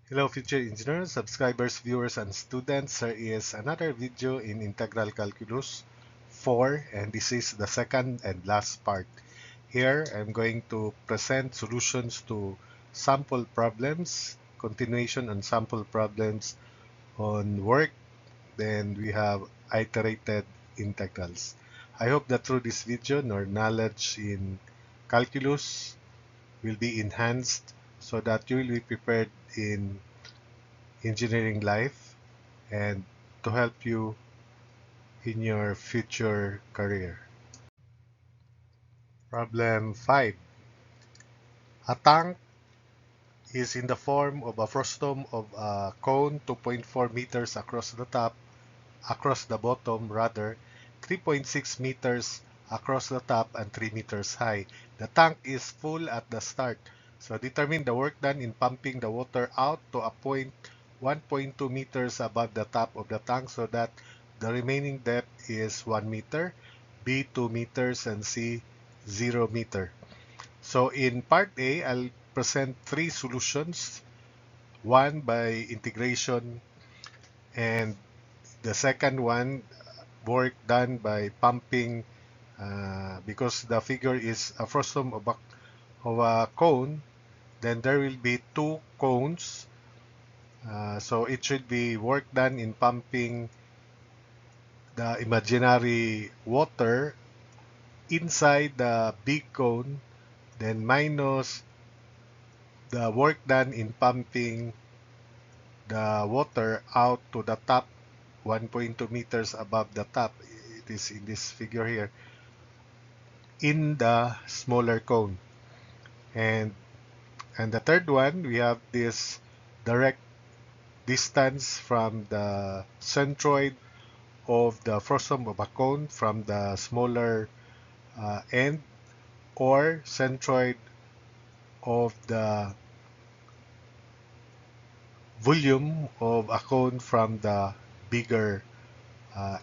Hello future engineers, subscribers, viewers, and students. Here is another video in Integral Calculus 4, and this is the second and last part. Here I'm going to present solutions to sample problems, continuation on sample problems on work. Then we have iterated integrals. I hope that through this video your knowledge in calculus will be enhanced so that you will be prepared in engineering life and to help you in your future career. Problem 5. A tank is in the form of a frustum of a cone 2.4 meters across the bottom rather, 3.6 meters across the top and 3 meters high. The tank is full at the start. So determine the work done in pumping the water out to a point 1.2 meters above the top of the tank so that the remaining depth is 1 meter, B 2 meters, and C 0 meter. So in part A, I'll present three solutions, one by integration and the second one work done by pumping because the figure is a frustum of a cone, then there will be two cones. So it should be work done in pumping the imaginary water inside the big cone, then minus the work done in pumping the water out to the top 1.2 meters above the top. It is in this figure here in the smaller cone. And the third one, we have this direct distance from the centroid of the frustum of a cone from the smaller end, or centroid of the volume of a cone from the bigger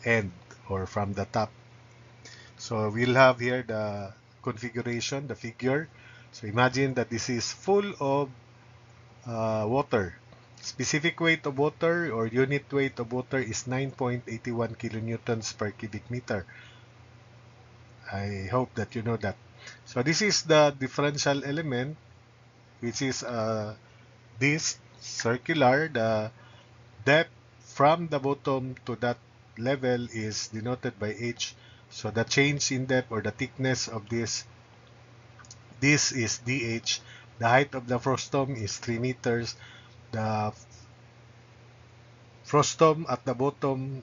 end or from the top. So we'll have here the configuration, the figure. So imagine that this is full of water. Specific weight of water or unit weight of water is 9.81 kilonewtons per cubic meter. I hope that you know that. So this is the differential element, which is this circular. The depth from the bottom to that level is denoted by h. So the change in depth or the thickness of this is dh. The height of the frustum is 3 meters. The frustum at the bottom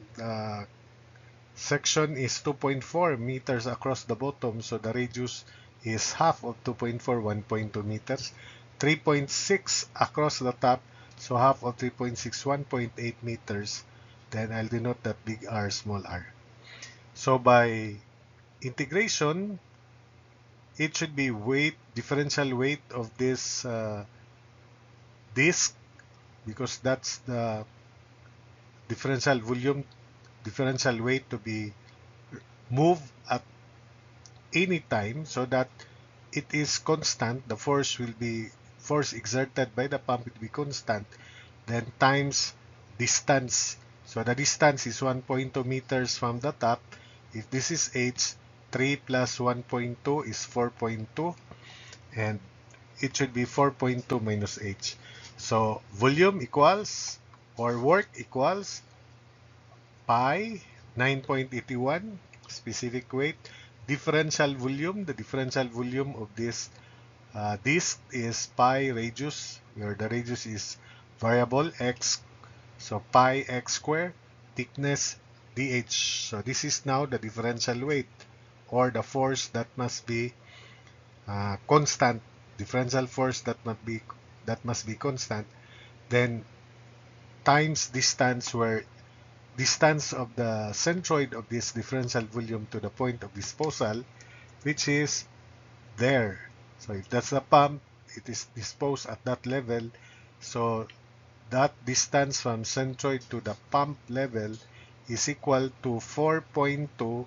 section is 2.4 meters across the bottom, so the radius is half of 2.4, 1.2 meters. 3.6 across the top, so half of 3.6, 1.8 meters. Then I'll denote that big R, small r. So by integration, it should be differential weight of this disk, because that's the differential volume, differential weight to be moved at any time so that it is constant. The force exerted by the pump will be constant, then times distance. So the distance is 1.2 meters from the top. If this is h, 3 plus 1.2 is 4.2, and it should be 4.2 minus h. So volume equals, or work equals, pi 9.81 specific weight. Differential volume, the differential volume of this disk is pi radius, where the radius is variable x, so pi x square, thickness dh. So this is now the differential weight, or the force that must be constant, differential force that must be constant, then times distance, where distance of the centroid of this differential volume to the point of disposal, which is there. So if that's the pump, it is disposed at that level. So that distance from centroid to the pump level is equal to 4.2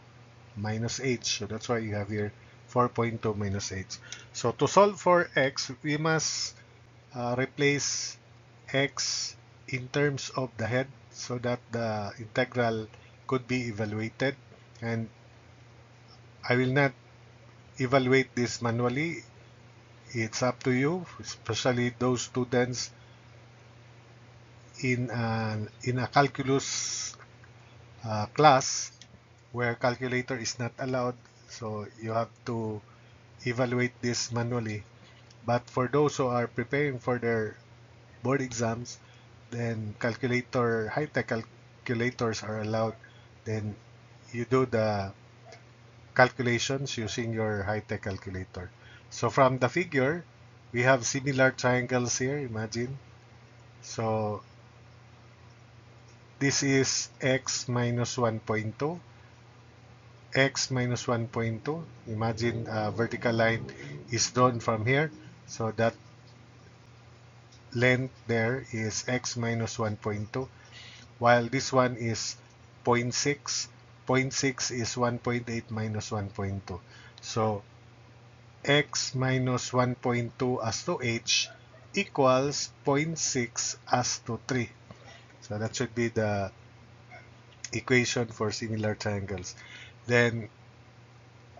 minus h. So that's why you have here 4.2 minus h. So to solve for x, we must replace x in terms of the head so that the integral could be evaluated. And I will not evaluate this manually. It's up to you, especially those students in a calculus class where calculator is not allowed. So you have to evaluate this manually. But for those who are preparing for their board exams, then high-tech calculators are allowed. Then you do the calculations using your high-tech calculator. So from the figure, we have similar triangles here, imagine. So this is x minus 1.2, x minus 1.2. Imagine a vertical line is drawn from here. So that length there is x minus 1.2, while this one is zero point 0.6. Zero point 0.6 is 1.8 minus 1.2. So x minus 1.2 as to h equals zero point 0.6 as to 3. So that should be the equation for similar triangles. Then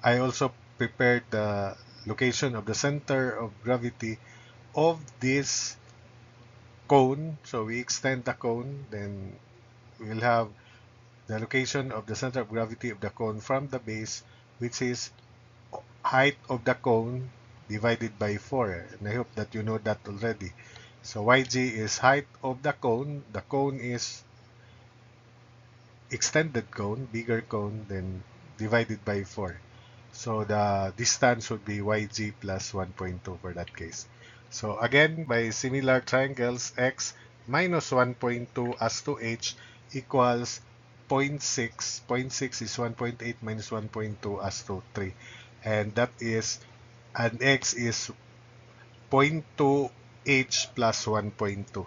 I also prepared the location of the center of gravity of this cone. So we extend the cone, then we'll have the location of the center of gravity of the cone from the base, which is height of the cone divided by 4. And I hope that you know that already. So yg is height of the cone. The cone is extended cone, bigger cone, then divided by 4. So the distance would be yg plus 1.2 for that case. So again, by similar triangles, x minus 1.2 as to h equals 0.6. 0.6 is 1.8 minus 1.2 as to 3. And that is, and x is 0.2 h plus 1.2.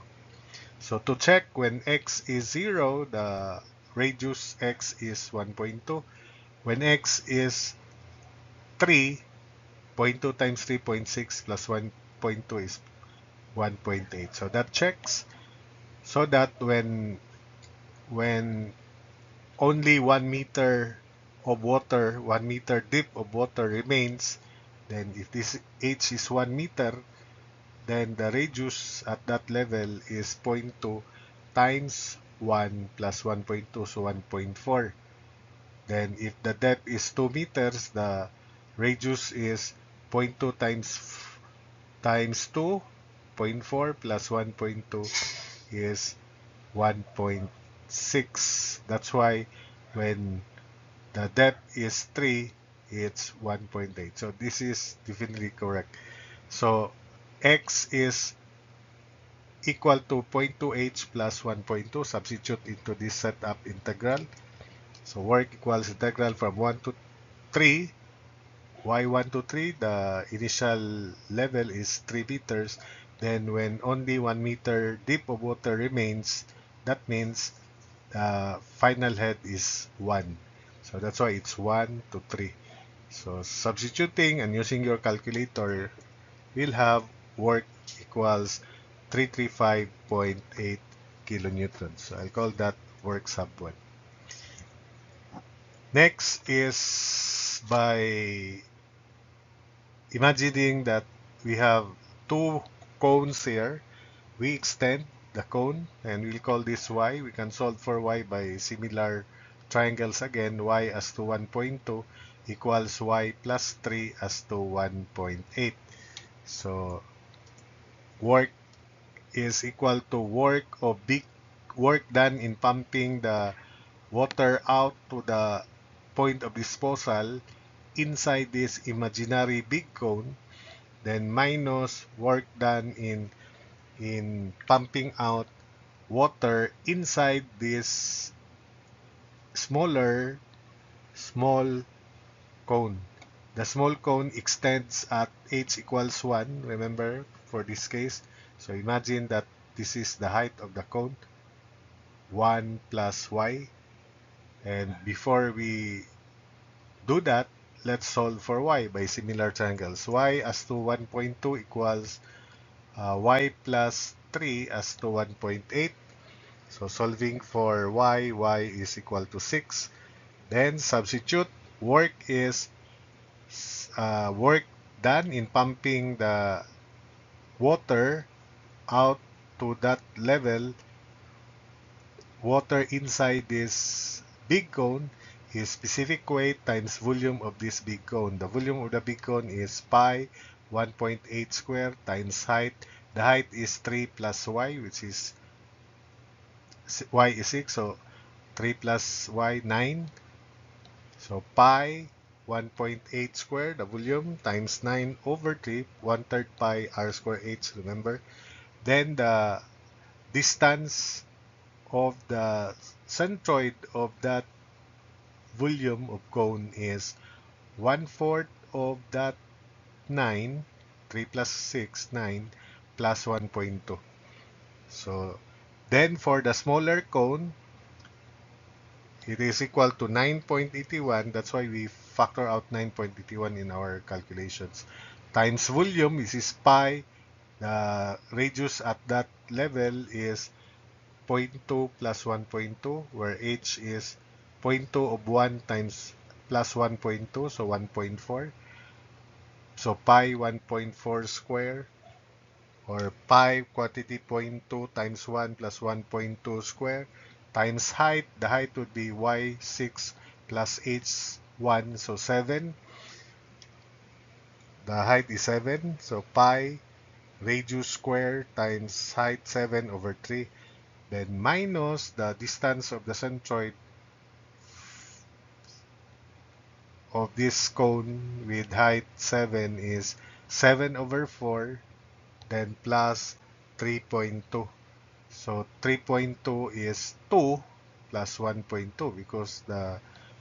So to check when x is 0, the radius x is 1.2. When x is 3, 0.2 times 3.6 plus 1.2 is 1.8. So that checks, so that when only 1 meter of water, 1 meter dip of water remains, then if this h is 1 meter, then the radius at that level is zero point 0.2 times 1 plus 1.2, so 1.4. Then if the depth is 2 meters, the radius is zero point 0.2 times 2, zero point 4 plus 1.2 is 1.6. That's why when the depth is 3, it's 1.8. So this is definitely correct. So x is equal to 0.2h plus 1.2. Substitute into this setup integral. So work equals integral from 1 to 3. y1 to 3, the initial level is 3 meters. Then when only 1 meter deep of water remains, that means the final head is 1. So that's why it's 1 to 3. So substituting and using your calculator, we'll have work equals 335.8 kilonewtons. So I'll call that work sub 1. Next is by imagining that we have two cones here. We extend the cone and we'll call this y. We can solve for y by similar triangles again. Y as to 1.2 equals y plus 3 as to 1.8. So work is equal to work done in pumping the water out to the point of disposal inside this imaginary big cone, then minus work done in pumping out water inside this small cone. The small cone extends at h equals 1, remember, for this case. So imagine that this is the height of the cone, 1 plus y. And before we do that, let's solve for y by similar triangles. Y as to 1.2 equals y plus 3 as to 1.8. So solving for y is equal to 6. Then substitute. Work is work done in pumping the water out to that level. Water inside this big cone is specific weight times volume of this big cone. The volume of the big cone is pi 1.8 square times height. The height is 3 plus y, which is y is 6, so 3 plus y 9. So pi 1.8 square, the volume, times 9 over 3, 1/3 pi r square h, remember? Then the distance of the centroid of that volume of cone is 1/4 of that 9, 3 plus 6, 9, plus 1.2. So then for the smaller cone, it is equal to 9.81. That's why we factor out 9.81 in our calculations. Times volume, this is pi. The radius at that level is 0.2 plus 1.2, where h is 0.2 of 1 times plus 1.2, so 1.4. So pi 1.4 square, or pi quantity 0.2 times 1 plus 1.2 square, times height. The height would be y6 plus h1, so 7. The height is 7, so pi radius square times height 7 over 3. Then minus the distance of the centroid of this cone with height 7 is 7 over 4, then plus 3.2. So 3.2 is 2 plus 1.2, because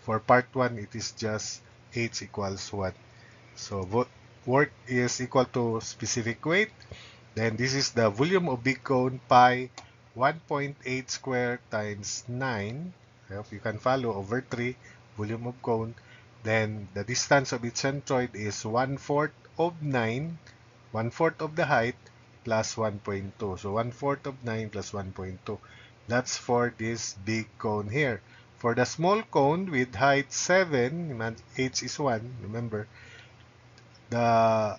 for part 1 it is just h equals 1. So work is equal to specific weight. Then this is the volume of big cone, pi 1.8 square times 9. I hope you can follow, over 3, volume of cone. Then the distance of its centroid is 1/4 of 9, 1/4 of the height, plus 1.2. So 1/4 of 9 plus 1.2. That's for this big cone here. For the small cone with height 7, h is 1, remember, the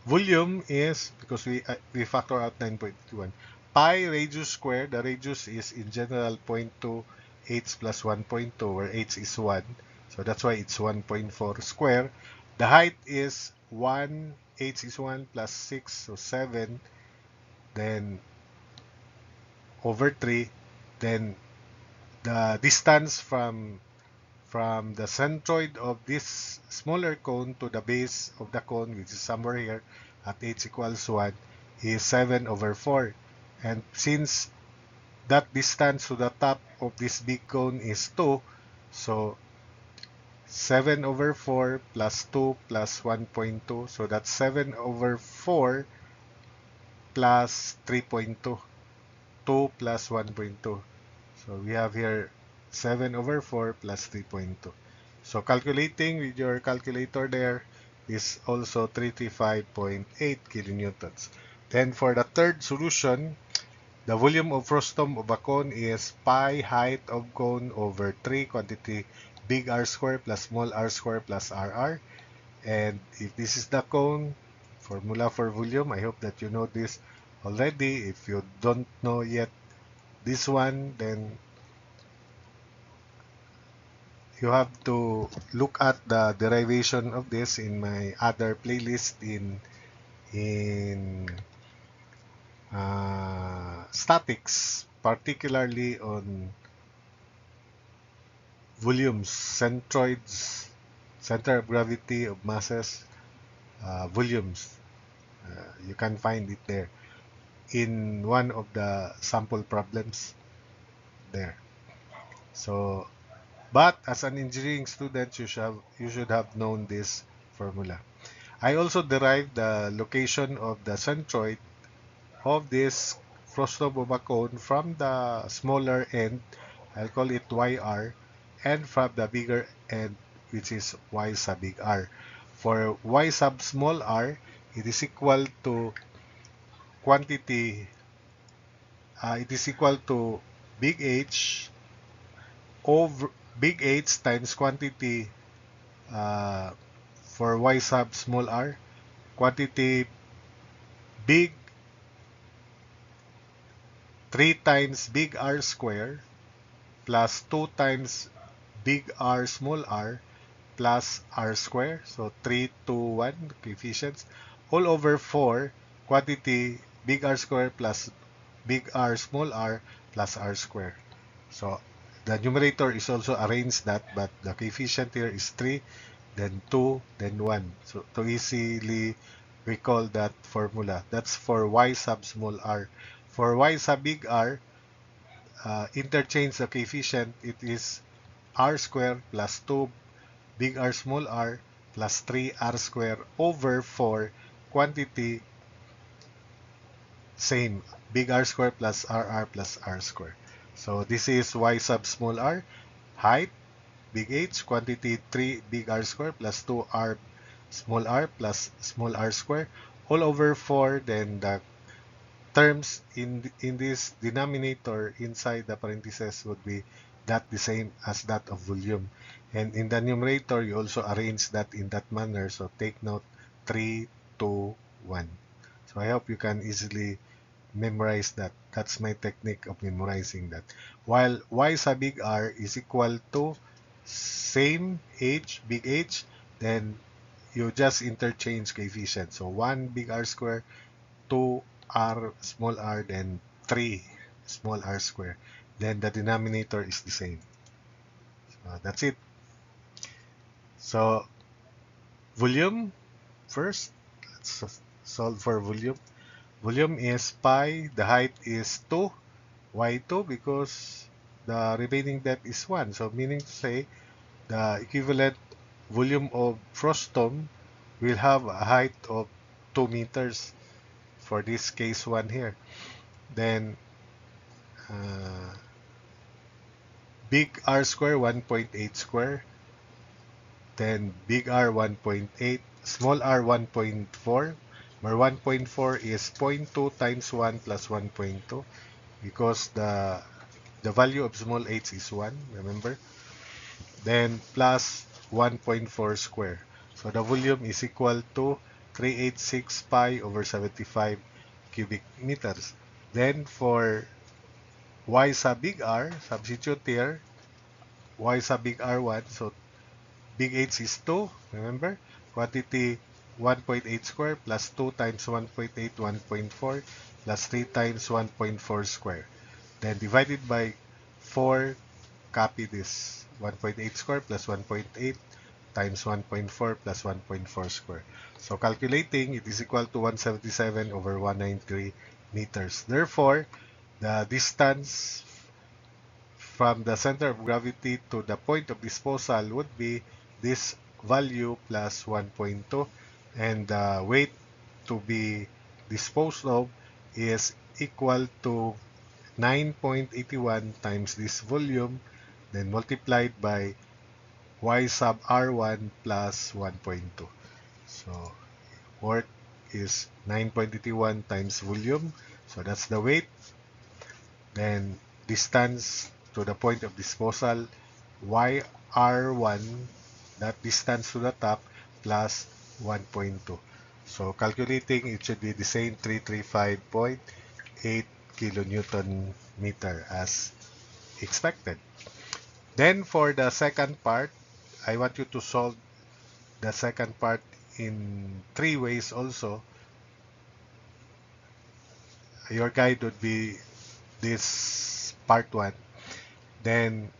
volume is, because we factor out 9.21, pi radius square. The radius is in general 0.2 h plus 1.2, where h is 1. So that's why it's 1.4 square. The height is 1, h is 1 plus 6, so 7. Then over 3. Then the distance from the centroid of this smaller cone to the base of the cone, which is somewhere here at h equals 1, is 7 over 4. And since that distance to the top of this big cone is 2, so 7 over 4 plus 2 plus 1.2, so that's 7 over 4 plus 3.2, 2 plus 1.2. So we have here 7 over 4 plus 3.2. So calculating with your calculator there is also 335.8 kilonewtons. Then for the third solution, the volume of frustum of a cone is pi height of cone over 3 quantity big R square plus small r square plus RR. And if this is the cone, formula for volume, I hope that you know this already. If you don't know yet this one, then you have to look at the derivation of this in my other playlist in statics, particularly on volumes, centroids, center of gravity of masses, volumes. You can find it there in one of the sample problems there. So, but as an engineering student, you should have known this formula. I also derived the location of the centroid of this frustum cone from the smaller end, I'll call it YR, and from the bigger end, which is Y sub big R. For Y sub small r, it is equal to quantity it is equal to big H over big H times quantity uh, for y sub small r, quantity big 3 times big R square plus 2 times big R small r plus R square. So 3, 2, 1 coefficients all over 4 quantity big R square plus big R small r plus R square. So the numerator is also arranged that, but the coefficient here is 3, then 2, then 1. So to easily recall that formula, that's for y sub small r. For y sub big R, interchange the coefficient, it is r squared plus 2 big R small r plus 3 r squared over 4 quantity same big R squared plus RR plus R squared. So this is y sub small r, height big H, quantity 3 big R squared plus 2 r small r plus small r squared all over 4. Then the terms in this denominator inside the parentheses would be that the same as that of volume. And in the numerator, you also arrange that in that manner. So take note 3, 2, 1. So I hope you can easily memorize that. That's my technique of memorizing that. While y sub big R is equal to same H, big H, then you just interchange coefficient. So 1 big R square, 2 r small r, then 3 small r square. Then the denominator is the same. So that's it. So volume first. Let's solve for volume. Volume is pi. The height is 2. Why 2? Because the remaining depth is 1. So meaning to say the equivalent volume of frustum will have a height of 2 meters for this case 1 here. Then big R square 1.8 square, then big R 1.8, small r 1.4, where 1.4 is 0.2 times 1 plus 1.2 because the value of small h is 1, remember? Then plus 1.4 square. So the volume is equal to 386 pi over 75 cubic meters. Then for y sub big R, substitute here, y sub big R1, so big H is 2, remember? Quantity 1.8 square plus 2 times 1.8, 1.4 plus 3 times 1.4 square. Then divided by 4, copy this. 1.8 square plus 1.8 times 1.4 plus 1.4 square. So calculating, it is equal to 177 over 193 meters. Therefore, the distance from the center of gravity to the point of disposal would be this value plus 1.2, and the weight to be disposed of is equal to 9.81 times this volume, then multiplied by y sub r1 plus 1.2. So work is 9.81 times volume, so that's the weight. Then distance to the point of disposal, yr1, that distance to the top, plus 1.2. So calculating, it should be the same 335.8 kilonewton meter as expected. Then for the second part, I want you to solve the second part in 3 ways also. Your guide would be this part 1. Then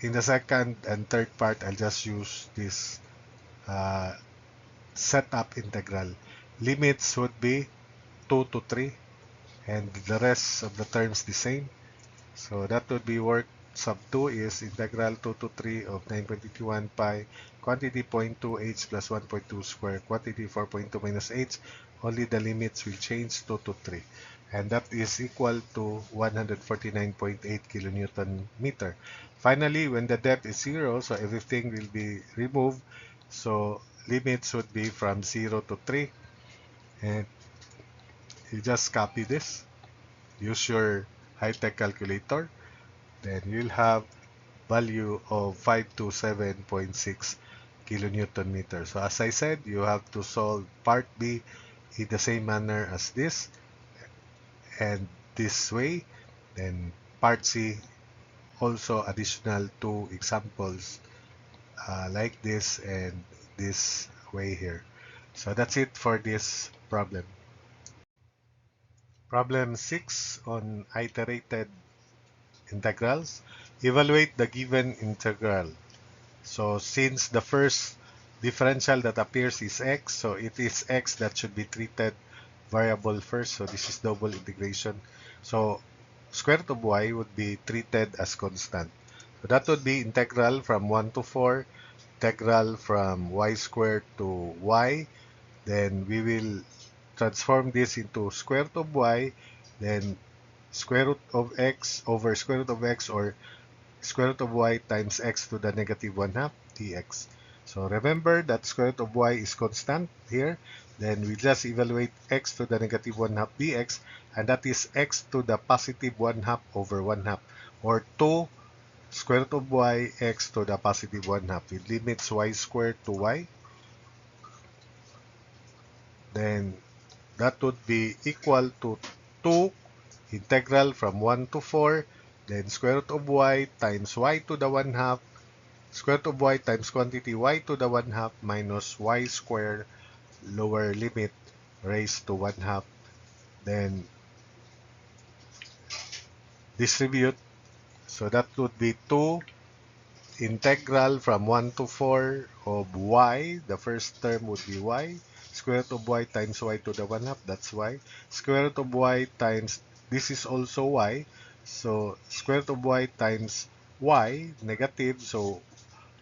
in the second and third part, I'll just use this setup integral. Limits would be 2 to 3, and the rest of the terms the same. So that would be work sub 2 is integral 2 to 3 of 9.81 pi, quantity 0.2 h plus 1.2 square, quantity 4.2 minus h. Only the limits will change 2 to 3. And that is equal to 149.8 kilonewton meter. Finally, when the depth is 0, so everything will be removed. So limits would be from 0 to 3. And you just copy this. use your high-tech calculator, then you'll have value of 527.6 kilonewton meter. So as I said, you have to solve part B in the same manner as this and this way. Then part C, also additional two examples like this and this way here. So that's it for this problem. Problem 6 on iterated integrals. Evaluate the given integral. So since the first differential that appears is x, so it is x that should be treated variable first. So this is double integration. So square root of y would be treated as constant. So that would be integral from 1 to 4, integral from y squared to y. Then we will transform this into square root of y, then square root of x over square root of x, or square root of y times x to the negative 1 half dx. So remember that square root of y is constant here. Then we just evaluate x to the negative 1 half dx, and that is x to the positive 1 half over 1 half, or 2 square root of y x to the positive 1 half with limits y squared to y. Then that would be equal to 2 integral from 1 to 4, then square root of y times y to the 1 half, square root of y times quantity y to the 1 half minus y squared lower limit raised to 1 half. Then distribute. So that would be 2 integral from 1 to 4 of y. The first term would be y. Square root of y times y to the 1 half. That's y. Square root of y times, this is also y. So square root of y times y, negative. So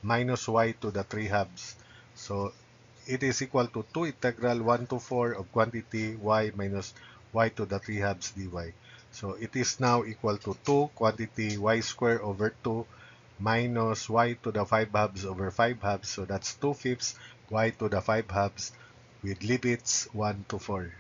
minus y to the 3 halves. So it is equal to 2 integral 1 to 4 of quantity y minus y to the 3 halves dy. So it is now equal to 2 quantity y squared over 2 minus y to the 5 halves over 5 halves. So that's 2 fifths y to the 5 halves with limits 1 to 4.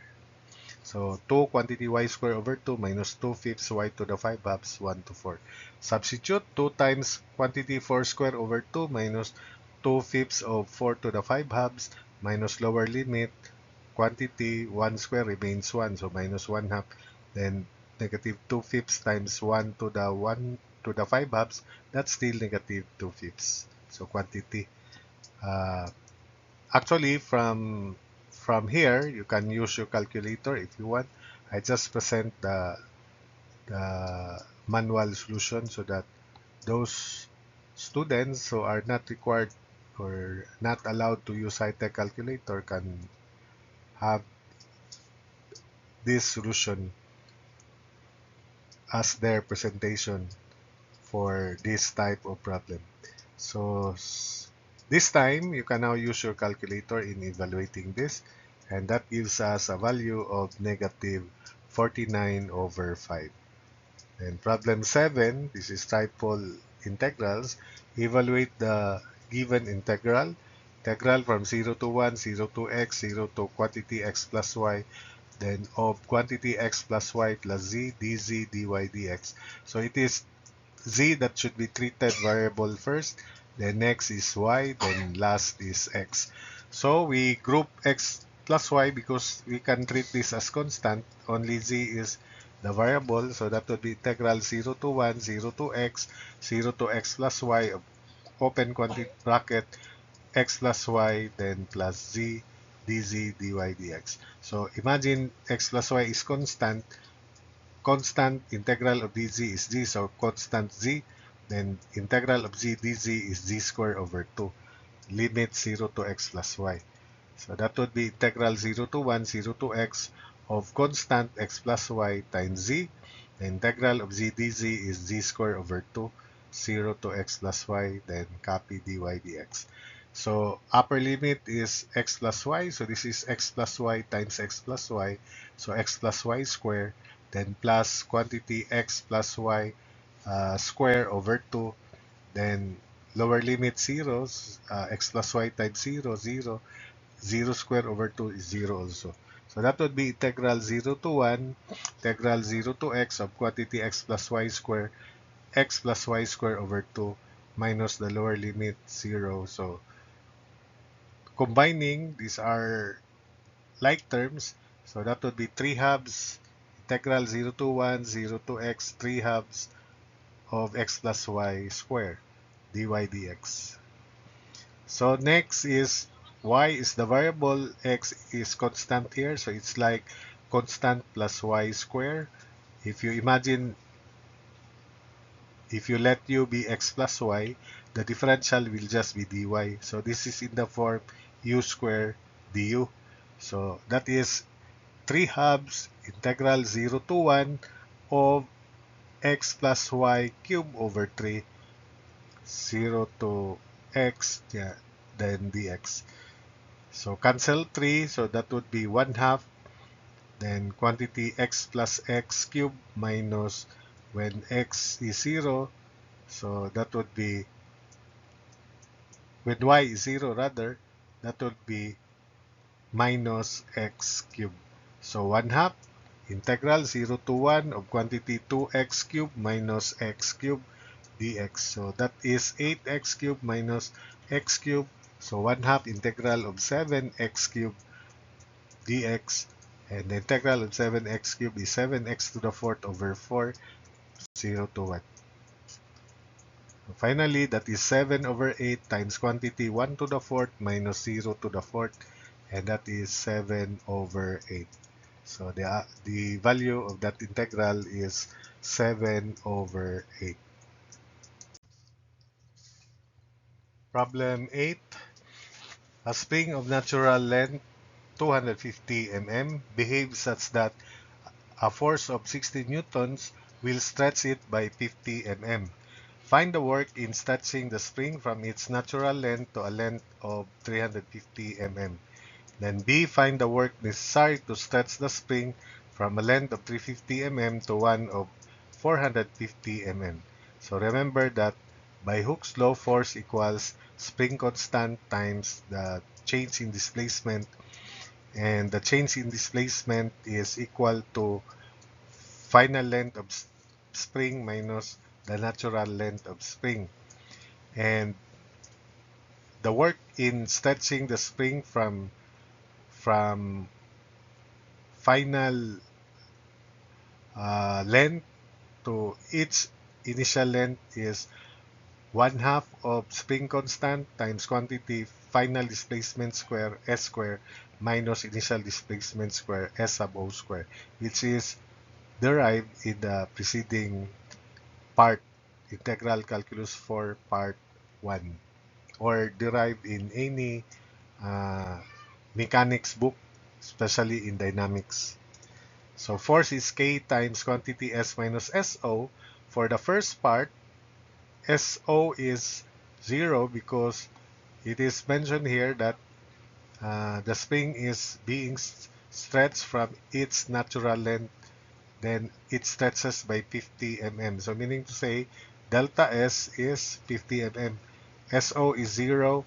So 2 quantity y squared over 2 minus 2 fifths y to the 5 halves, 1 to 4. Substitute 2 times quantity 4 squared over 2 minus 2 fifths of 4 to the 5 halves minus lower limit quantity 1 squared remains 1, so minus 1 half. Then negative 2 fifths times 1 to the 1 to the 5 halves, that's still negative 2 fifths. So quantity. Uh, Actually, from here, you can use your calculator if you want. I just present the manual solution so that those students who are not required or not allowed to use high-tech calculator can have this solution as their presentation for this type of problem. So this time, you can now use your calculator in evaluating this, and that gives us a value of negative 49 over 5. And problem 7, this is triple integrals. Evaluate the given integral. Integral from 0 to 1, 0 to x, 0 to quantity x plus y, then of quantity x plus y plus z, dz, dy, dx. So it is z that should be treated variable first, then next is y, then last is x. So we group x plus y because we can treat this as constant. Only z is the variable, so that would be integral 0 to 1, 0 to x, 0 to x plus y, open quantity bracket, x plus y, then plus z, dz, dy, dx. So imagine x plus y is constant. Constant integral of dz is z, so constant z, then integral of z dz is z squared over 2, limit 0 to x plus y. So that would be integral 0 to 1, 0 to x of constant x plus y times z. The integral of z dz is z squared over 2, 0 to x plus y, then copy dy dx. So upper limit is x plus y, so this is x plus y times x plus y, so x plus y squared, then plus quantity x plus y square over 2, then lower limit zeros, x plus y times 0, 0, 0 squared over 2 is 0 also. So that would be integral 0 to 1, integral 0 to x of quantity x plus y square over 2 minus the lower limit 0. So combining, these are like terms. So that would be 3 halves, integral 0 to 1, 0 to x, 3 halves of x plus y square, dy dx. So next is y is the variable, x is constant here. So it's like constant plus y square. If you imagine, if you let u be x plus y, the differential will just be dy. So this is in the form u square du. So that is 3 halves integral 0 to 1 of x plus y cube over 3, 0 to x, yeah, then dx. So cancel 3, so that would be 1 half, then quantity x plus x cube minus, when x is 0, so that would be, when y is 0 rather, that would be minus x cube. So 1 half integral 0 to 1 of quantity 2x cube minus x cube dx. So that is 8x cube minus x cube. So 1 half integral of 7x cube dx. And the integral of 7x cube is 7x to the fourth over 4, 0 to 1. So finally, that is 7 over 8 times quantity 1 to the fourth minus 0 to the fourth. And that is 7 over 8. So the value of that integral is 7 over 8. Problem 8. A spring of natural length 250 mm behaves such that a force of 60 newtons will stretch it by 50 mm. Find the work in stretching the spring from its natural length to a length of 350 mm. Then B, find the work necessary to stretch the spring from a length of 350 mm to one of 450 mm. So remember that by Hooke's law, force equals spring constant times the change in displacement, and the change in displacement is equal to final length of spring minus the natural length of spring. And the work in stretching the spring from final length to its initial length is 1 half of spring constant times quantity final displacement square s square minus initial displacement square s sub o square, which is derived in the preceding part, integral calculus for part 1, or derived in any uh, mechanics book, especially in dynamics. So force is K times quantity S minus SO. For the first part, SO is 0 because it is mentioned here that the spring is being stretched from its natural length, then it stretches by 50 mm. So meaning to say, delta S is 50 mm. SO is 0.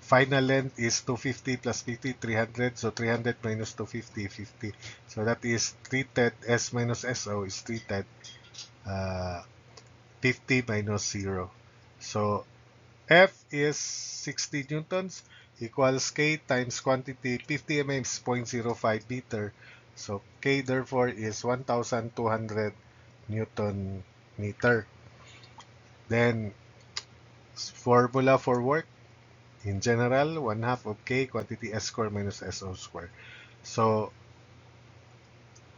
Final length is 250 plus 50, 300. So 300 minus 250, 50. So that is treated, S minus SO is treated 50 minus 0. So F is 60 newtons equals K times quantity 50 mm is 0.05 meter. So K therefore is 1,200 Newton meter. Then formula for work, in general, 1 half of K quantity S square minus SO square. So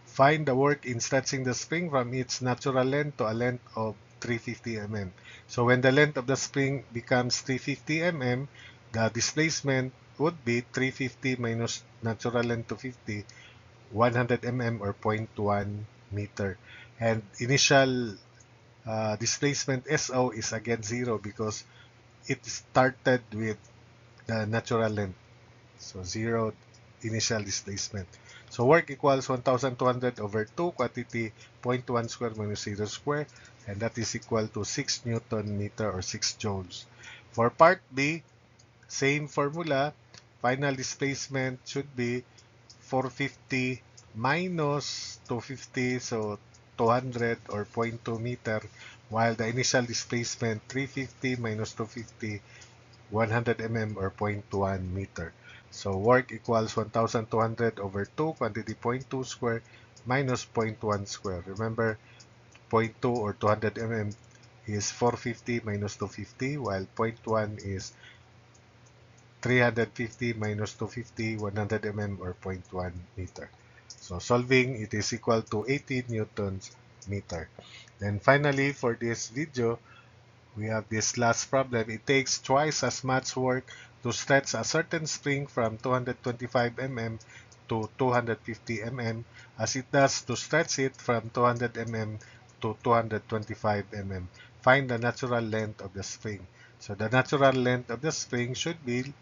find the work in stretching the spring from its natural length to a length of 350 mm. So when the length of the spring becomes 350 mm, the displacement would be 350 minus natural length to 50, 100 mm or 0.1 meter. And initial displacement SO is again 0 because it started with the natural length. So 0 initial displacement. So work equals 1,200 over 2 quantity 0.1 square minus 0 square, and that is equal to 6 Newton meter or 6 joules. For part B, same formula. Final displacement should be 450 minus 250, so 200 or 0.2 meter, while the initial displacement 350 minus 250, 100 mm or 0.1 meter. So work equals 1,200 over 2, quantity 0.2 square minus 0.1 square. Remember, 0.2 or 200 mm is 450 minus 250, while 0.1 is 350 minus 250, 100 mm or 0.1 meter. So solving, it is equal to 80 newtons meter. Then finally, for this video, we have this last problem. It takes twice as much work to stretch a certain spring from 225 mm to 250 mm as it does to stretch it from 200 mm to 225 mm. Find the natural length of the spring. So the natural length of the spring should be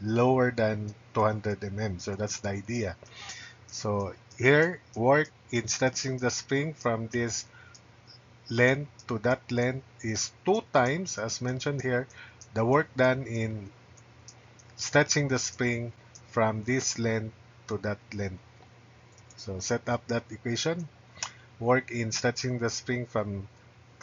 lower than 200 mm. So that's the idea. So here, work in stretching the spring from this length to that length is 2 times, as mentioned here, the work done in stretching the spring from this length to that length. So set up that equation. Work in stretching the spring from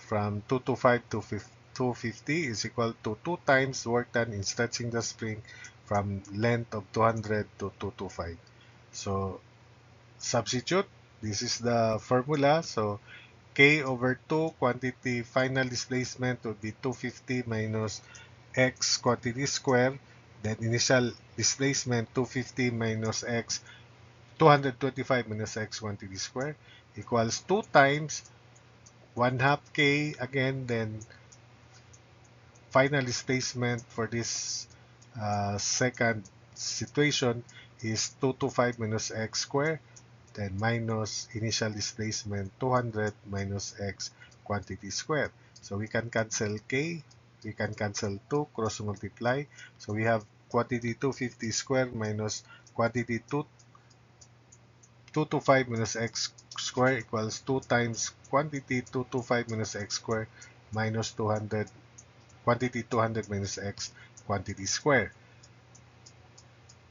225 to 250 is equal to 2 times work done in stretching the spring from length of 200 to 225. So substitute. This is the formula. So K over 2 quantity final displacement would be 250 minus x quantity square. Then initial displacement 250 minus x 225 minus x quantity square equals 2 times 1 half k again. Then final displacement for this second situation is 225 minus x square, then minus initial displacement 200 minus x quantity square. So we can cancel k, we can cancel 2, cross multiply. So we have quantity 250 square minus quantity 225 minus x square equals 2 times quantity 225 minus x square minus 200 quantity 200 minus x quantity square.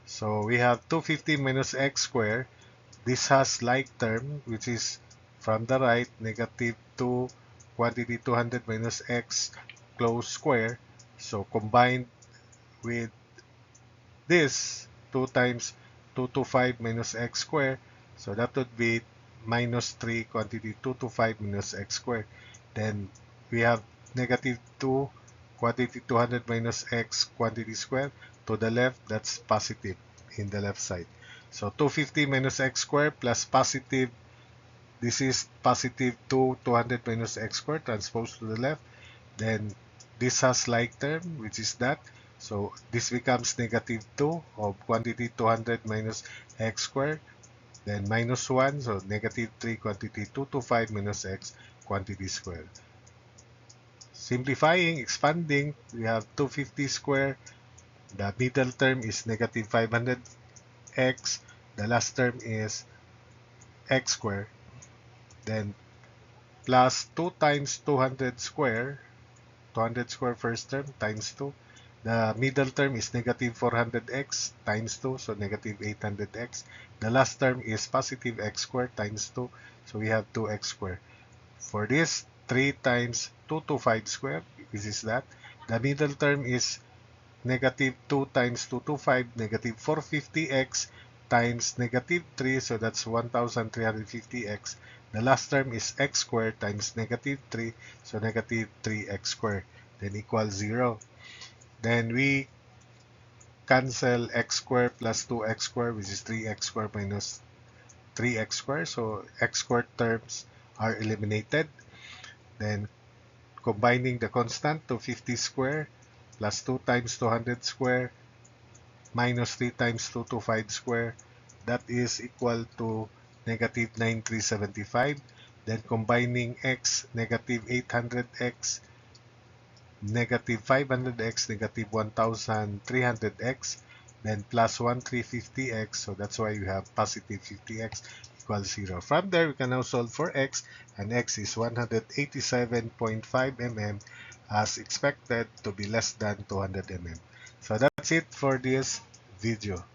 So we have 250 minus x square. This has like term, which is from the right, negative 2 quantity 200 minus x close square. So combined with this, 2 times 225 minus x square. So that would be minus 3 quantity 225 minus x square. Then we have negative 2 quantity 200 minus x quantity square. To the left, that's positive in the left side. So 250 minus x square plus positive, this is positive 200 minus x square transposed to the left. Then this has like term, which is that. So this becomes negative 2 of quantity 200 minus x squared. Then minus 1, so negative 3 quantity 225 minus x quantity squared. Simplifying, expanding, we have 250 square. The middle term is negative 500x. The last term is x squared. Then plus 2 times 200 square. 200 square first term times 2. The middle term is negative 400x times 2, so negative 800x. The last term is positive x squared times 2, so we have 2x squared. For this, 3 times 225 squared, this is that. The middle term is negative 2 times 225, negative 450x times negative 3, so that's 1350x. The last term is x squared times negative 3, so negative 3x squared, then equals 0. Then we cancel x squared plus 2x squared, which is 3x squared minus 3x squared. So x squared terms are eliminated. Then combining the constant, 250 squared plus 2 times 200 squared minus 3 times 225 squared, that is equal to negative 9375. Then combining x, negative 800x, negative 500x, negative 1300x, then plus 1350x, so that's why we have positive 50x equals 0. From there, we can now solve for x, and x is 187.5 mm as expected to be less than 200 mm. So that's it for this video.